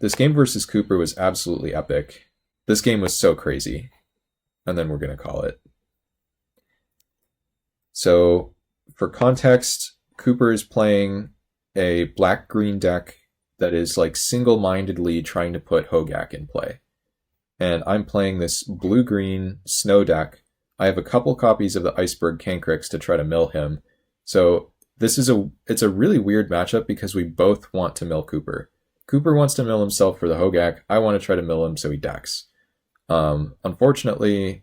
This game versus Cooper was absolutely epic. This game was so crazy. And then we're going to call it. So, for context, Cooper is playing a black-green deck that is like single-mindedly trying to put Hogak in play. And I'm playing this blue-green snow deck. I have a couple copies of the Iceberg Cancrix to try to mill him. So it's a really weird matchup because we both want to mill Cooper. Cooper wants to mill himself for the Hogak. I want to try to mill him so he decks. Unfortunately,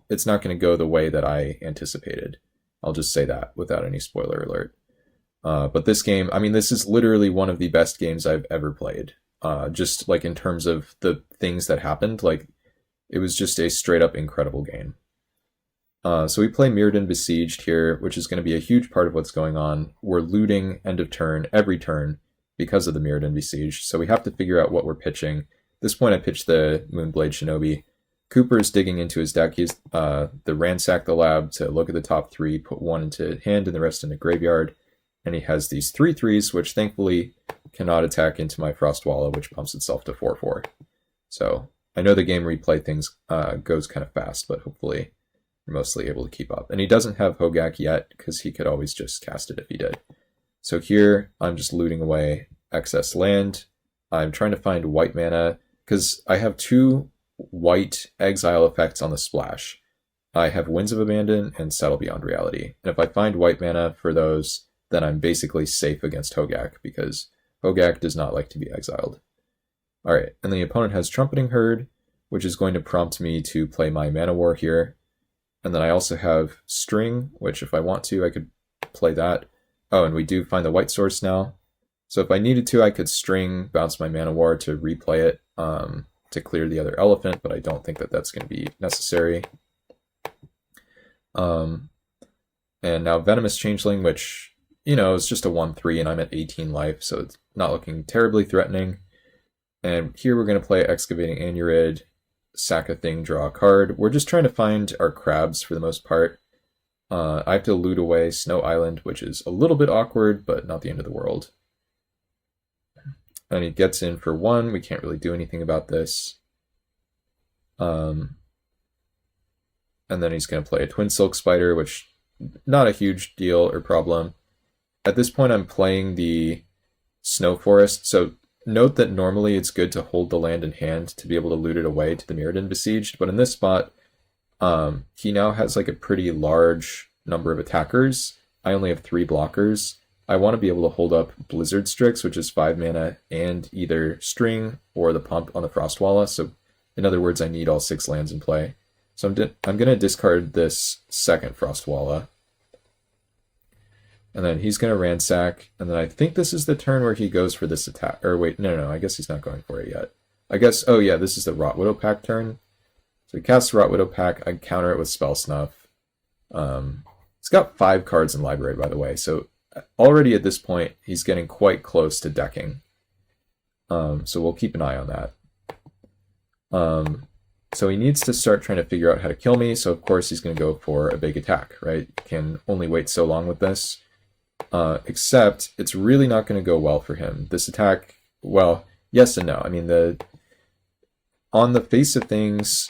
it's not going to go the way that I anticipated. I'll just say that without any spoiler alert. But this game, I mean, this is literally one of the best games I've ever played. Just like in terms of the things that happened, like it was just a straight up incredible game. So we play Mirrodin Besieged here, which is going to be a huge part of what's going on. We're looting end of turn every turn because of the Mirrodin Besieged, so we have to figure out what we're pitching. At this point I pitched the Moonblade Shinobi. Cooper's digging into his deck. He's the Ransack the Lab to look at the top 3, put 1 into hand and the rest into graveyard. And he has these 3/3s, which thankfully cannot attack into my Frostwalla, which pumps itself to 4/4. So I know the game replay things goes kind of fast, but hopefully we're mostly able to keep up. And he doesn't have Hogak yet, because he could always just cast it if he did. So here, I'm just looting away excess land. I'm trying to find white mana, because I have 2 white exile effects on the splash. I have Winds of Abandon and Settle Beyond Reality. And if I find white mana for those, then I'm basically safe against Hogak, because Hogak does not like to be exiled. Alright, and the opponent has Trumpeting Herd, which is going to prompt me to play my Mana War here. And then I also have String, which if I want to, I could play that. Oh, and we do find the white source now. So if I needed to, I could String, bounce my Mana War to replay it to clear the other elephant, but I don't think that that's going to be necessary. And now Venomous Changeling, which, you know, is just a 1/3 and I'm at 18 life, so it's not looking terribly threatening. And here we're going to play Excavating Anurid, sack a thing, draw a card. We're just trying to find our crabs for the most part. I have to loot away Snow Island, which is a little bit awkward, but not the end of the world. And he gets in for 1. We can't really do anything about this. And then he's going to play a Twin Silk Spider, which not a huge deal or problem. At this point, I'm playing the Snow Forest, so note that normally it's good to hold the land in hand to be able to loot it away to the Mirrodin Besieged, but in this spot, he now has like a pretty large number of attackers. I only have 3 blockers. I want to be able to hold up Blizzard Strix, which is 5 mana, and either String or the pump on the Frostwalla, so in other words, I need all 6 lands in play. So I'm going to discard this second Frostwalla. And then he's going to Ransack, and then I think this is the turn where he goes for this attack. Or wait, no, I guess he's not going for it yet. I guess, oh yeah, this is the Rot Widow Pack turn. So he casts Rot Widow Pack, I counter it with Spell Snuff. He's got 5 cards in library, by the way, so already at this point, he's getting quite close to decking. So we'll keep an eye on that. So he needs to start trying to figure out how to kill me, so of course he's going to go for a big attack, right? Can only wait so long with this. Except it's really not going to go well for him. This attack, well, yes and no. I mean, on the face of things,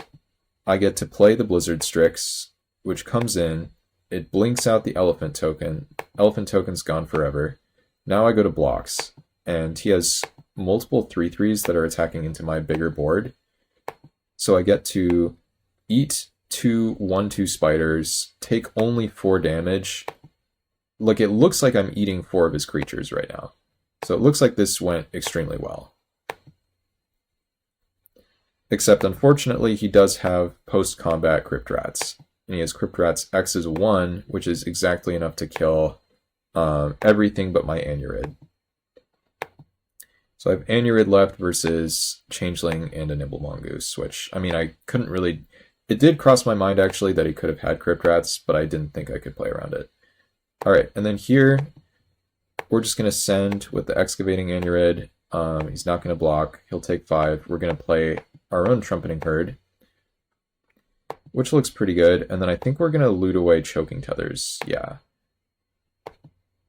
I get to play the Blizzard Strix, which comes in. It blinks out the Elephant token. Elephant token's gone forever. Now I go to blocks, and he has multiple 3/3s that are attacking into my bigger board. So I get to eat 2 1/2 spiders, take only 4 damage. Like, it looks like I'm eating 4 of his creatures right now. So it looks like this went extremely well. Except, unfortunately, he does have post-combat Crypt Rats. And he has Crypt Rats X is 1, which is exactly enough to kill everything but my Anurid. So I have Anurid left versus Changeling and a Nimble Mongoose, which, I mean, I couldn't really... It did cross my mind, actually, that he could have had Crypt Rats, but I didn't think I could play around it. Alright, and then here, we're just going to send with the Excavating Anurid. He's not going to block. He'll take 5. We're going to play our own Trumpeting Herd, which looks pretty good. And then I think we're going to loot away Choking Tethers. Yeah.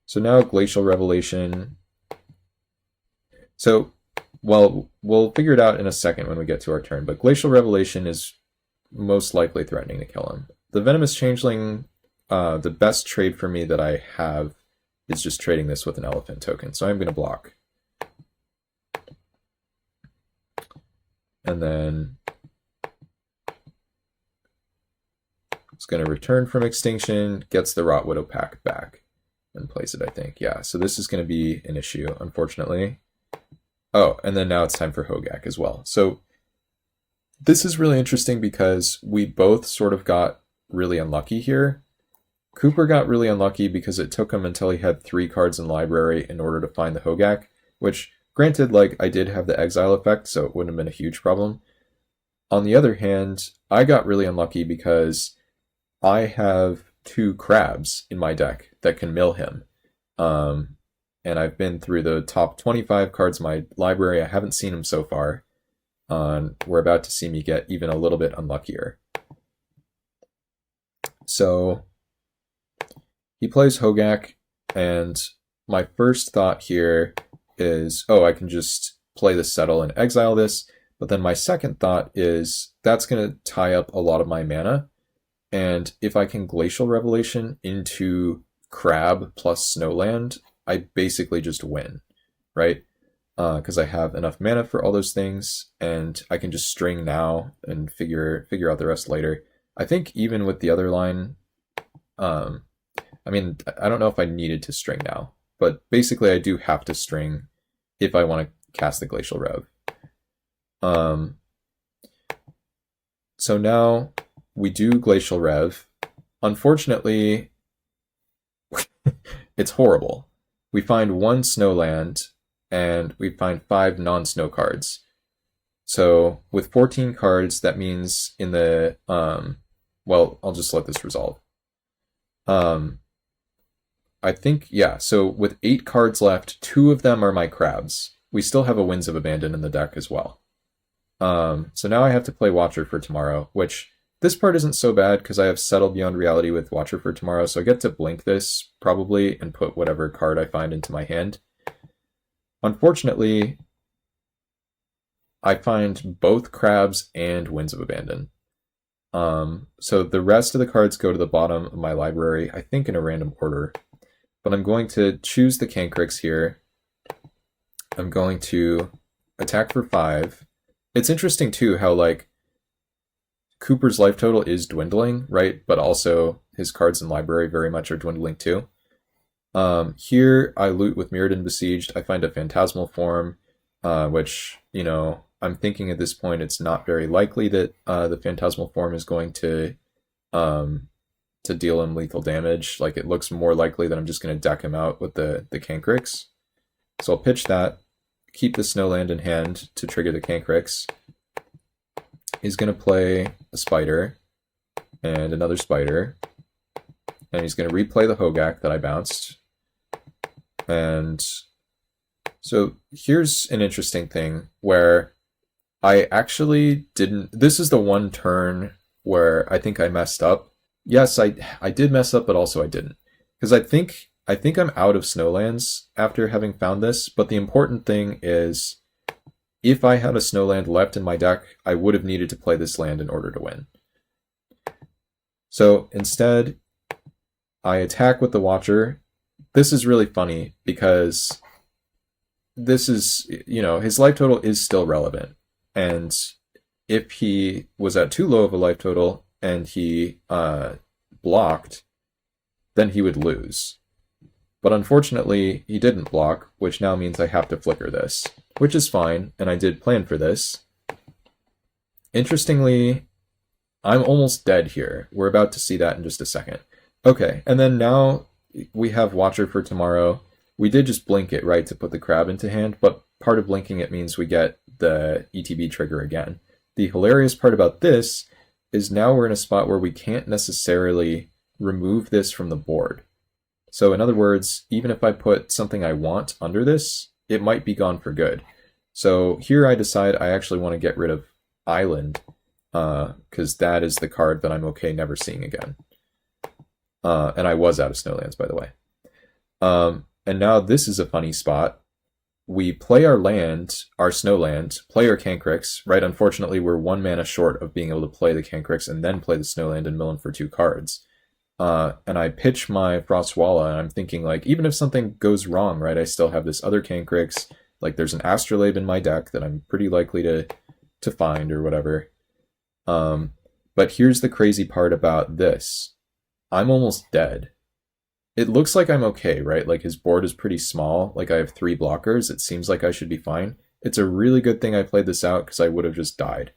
So now Glacial Revelation. So well, we'll figure it out in a second when we get to our turn, but Glacial Revelation is most likely threatening to kill him. The Venomous Changeling, the best trade for me that I have is just trading this with an Elephant token, so I'm going to block. And then it's going to return from Extinction, gets the Rot Widow pack back, and plays it, I think. Yeah, so this is going to be an issue, unfortunately. Oh, and then now it's time for Hogak as well. So this is really interesting because we both sort of got really unlucky here. Cooper got really unlucky because it took him until he had 3 cards in library in order to find the Hogak, which, granted, like, I did have the exile effect, so it wouldn't have been a huge problem. On the other hand, I got really unlucky because I have 2 crabs in my deck that can mill him. And I've been through the top 25 cards in my library. I haven't seen them so far. We're about to see me get even a little bit unluckier. So he plays Hogak, and my first thought here is, oh, I can just play the Settle and exile this. But then my second thought is that's going to tie up a lot of my mana. And if I can Glacial Revelation into Crab plus Snowland, I basically just win, right? Because I have enough mana for all those things, and I can just string now and figure out the rest later. I think even with the other line, I mean, I don't know if I needed to string now, but basically I do have to string if I want to cast the Glacial Rev. So now we do Glacial Rev. Unfortunately, it's horrible. We find 1 Snowland, and we find 5 non-snow cards. So with 14 cards, that means in the, well, I'll just let this resolve. I think, yeah, so with 8 cards left, 2 of them are my crabs. We still have a Winds of Abandon in the deck as well. So now I have to play Watcher for Tomorrow, which this part isn't so bad because I have Settle Beyond Reality with Watcher for Tomorrow, so I get to blink this, probably, and put whatever card I find into my hand. Unfortunately, I find both crabs and Winds of Abandon. So the rest of the cards go to the bottom of my library, I think in a random order. But I'm going to choose the Cancrix here. I'm going to attack for 5. It's interesting, too, how, like, Cooper's life total is dwindling, right? But also his cards in library very much are dwindling too. Here I loot with Mirrodin Besieged. I find a Phantasmal Form, which, you know, I'm thinking at this point it's not very likely that the Phantasmal Form is going to deal him lethal damage. Like, it looks more likely that I'm just going to deck him out with the Cancrix. So I'll pitch that, keep the Snowland in hand to trigger the Cancrix. He's going to play a Spider and another Spider, and he's going to replay the Hogak that I bounced. And so here's an interesting thing where I actually didn't... This is the one turn where I think I messed up. Yes, I did mess up, but also I didn't. Because I think I'm out of Snowlands after having found this, but the important thing is, if I had a Snowland left in my deck, I would have needed to play this land in order to win. So instead, I attack with the Watcher. This is really funny because this is, you know, his life total is still relevant. And if he was at too low of a life total and he blocked, then he would lose. But unfortunately, he didn't block, which now means I have to flicker this, which is fine, and I did plan for this. Interestingly, I'm almost dead here. We're about to see that in just a second. Okay, and then now we have Watcher for Tomorrow. We did just blink it, right, to put the crab into hand, but part of blinking it means we get the ETB trigger again. The hilarious part about this is now we're in a spot where we can't necessarily remove this from the board. So in other words, even if I put something I want under this, it might be gone for good. So here I decide I actually want to get rid of Island, because that is the card that I'm okay never seeing again. And I was out of Snowlands, by the way. And now this is a funny spot, we play our land, our snow land, play our Cancrix, right? Unfortunately, we're 1 mana short of being able to play the Cancrix and then play the snow land and mill him for 2 cards. And I pitch my Frostwalla, and I'm thinking, like, even if something goes wrong, right, I still have this other Cancrix. Like, there's an Astrolabe in my deck that I'm pretty likely to find or whatever. But here's the crazy part about this. I'm almost dead. It looks like I'm okay, right? Like, his board is pretty small. Like, I have 3 blockers. It seems like I should be fine. It's a really good thing I played this out, because I would have just died.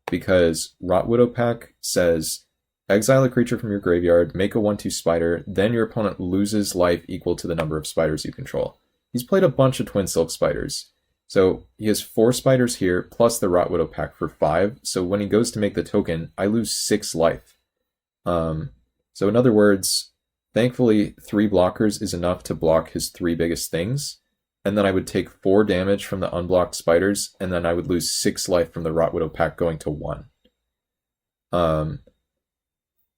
Because Rot Widow Pack says, exile a creature from your graveyard, make a 1/2 spider, then your opponent loses life equal to the number of spiders you control. He's played a bunch of Twin Silk Spiders. So he has 4 spiders here, plus the Rot Widow Pack for 5. So when he goes to make the token, I lose 6 life. So in other words, thankfully 3 blockers is enough to block his 3 biggest things. And then I would take 4 damage from the unblocked spiders, and then I would lose 6 life from the Rot Widow Pack going to 1.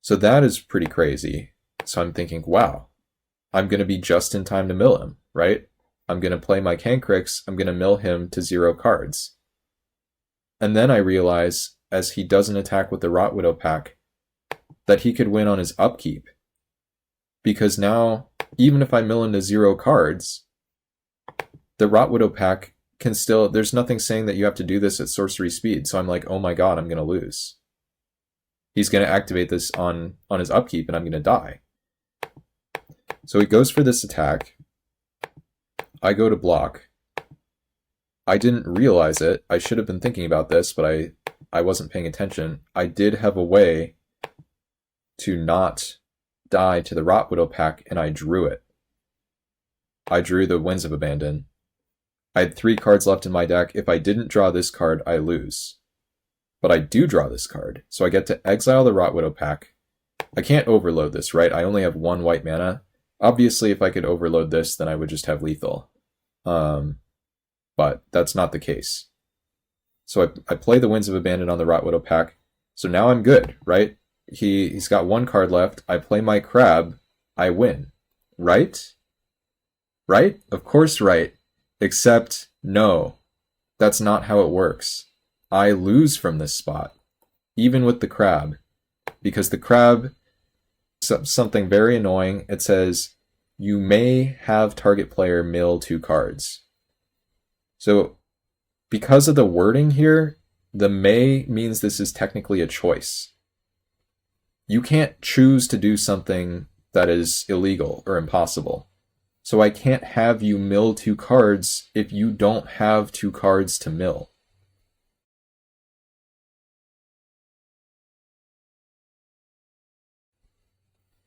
So that is pretty crazy. So I'm thinking, wow, I'm going to be just in time to mill him, right? I'm going to play my Cancrix, I'm going to mill him to 0 cards. And then I realize, as he doesn't attack with the Rot Widow Pack, that he could win on his upkeep. Because now, even if I mill him to 0 cards, the Rot Widow Pack can still, there's nothing saying that you have to do this at sorcery speed. So I'm like, oh my god, I'm going to lose. He's going to activate this on his upkeep, and I'm going to die. So he goes for this attack. I go to block. I didn't realize it. I should have been thinking about this, but I wasn't paying attention. I did have a way to not die to the Rot Widow Pack, and I drew it. I drew the Winds of Abandon. I had 3 cards left in my deck. If I didn't draw this card, I lose. But I do draw this card, so I get to exile the Rot Widow Pack. I can't overload this, right? I only have 1 white mana. Obviously, if I could overload this, then I would just have lethal. But that's not the case. So I play the Winds of Abandon on the Rot Widow Pack. So now I'm good, right? He's got 1 card left. I play my Crab. I win. Right? Right? Of course right. Except, no. That's not how it works. I lose from this spot. Even with the Crab. Because the Crab, something very annoying, it says, you may have target player mill 2 cards. So, because of the wording here, the may means this is technically a choice. You can't choose to do something that is illegal or impossible. So I can't have you mill 2 cards if you don't have 2 cards to mill.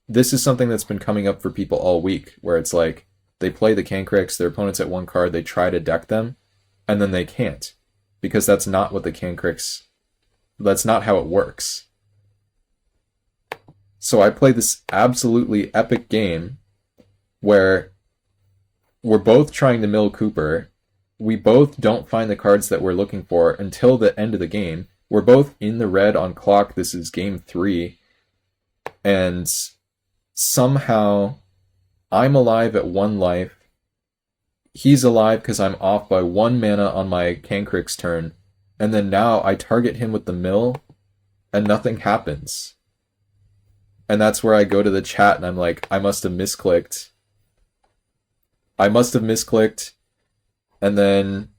This is something that's been coming up for people all week, where it's like, they play the Cancrix, their opponent's at 1 card, they try to deck them, and then they can't. Because that's not what the Cancrix, that's not how it works. So I play this absolutely epic game where we're both trying to mill Cooper, we both don't find the cards that we're looking for until the end of the game, we're both in the red on clock, this is game 3, and somehow I'm alive at 1 life, he's alive because I'm off by 1 mana on my Cancrix turn, and then now I target him with the mill, and nothing happens. And that's where I go to the chat and I'm like, I must have misclicked. And then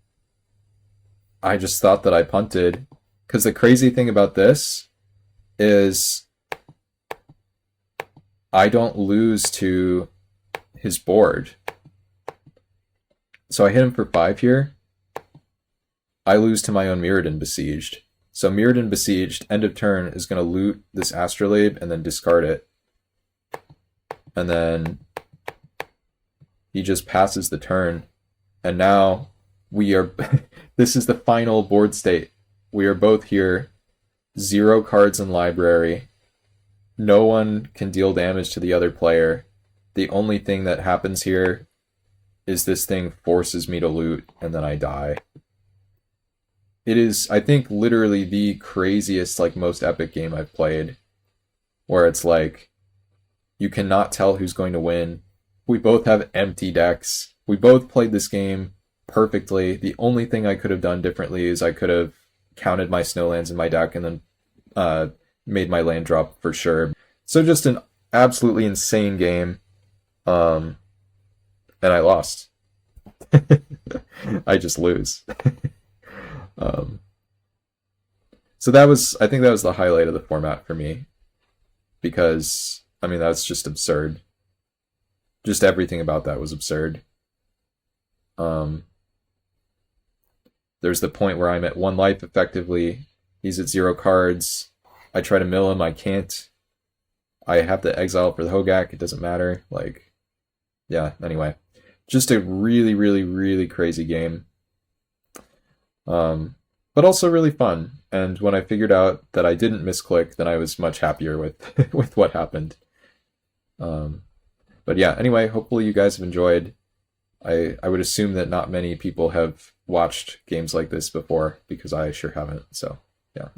I just thought that I punted. Because the crazy thing about this is I don't lose to his board. So I hit him for 5 here. I lose to my own Mirrodin Besieged. So Mirrodin Besieged, end of turn, is going to loot this Astrolabe and then discard it. And then he just passes the turn. And now we are... this is the final board state. We are both here. 0 cards in library. No one can deal damage to the other player. The only thing that happens here is this thing forces me to loot, and then I die. It is, I think, literally the craziest, like, most epic game I've played. Where it's like, you cannot tell who's going to win. We both have empty decks. We both played this game perfectly. The only thing I could have done differently is I could have counted my snowlands in my deck and then made my land drop for sure. So just an absolutely insane game. And I lost. I just lose. um, so I think that was the highlight of the format for me, because I mean that's just absurd. Just everything about that was absurd. There's the point where I'm at 1 life effectively. He's at 0 cards. I try to mill him. I can't. I have to exile for the Hogak. It doesn't matter. Like, yeah. Anyway, just a really, really, really crazy game. But also really fun. And when I figured out that I didn't misclick, then I was much happier with with what happened. But yeah. Anyway, hopefully you guys have enjoyed. I would assume that not many people have watched games like this before, because I sure haven't. So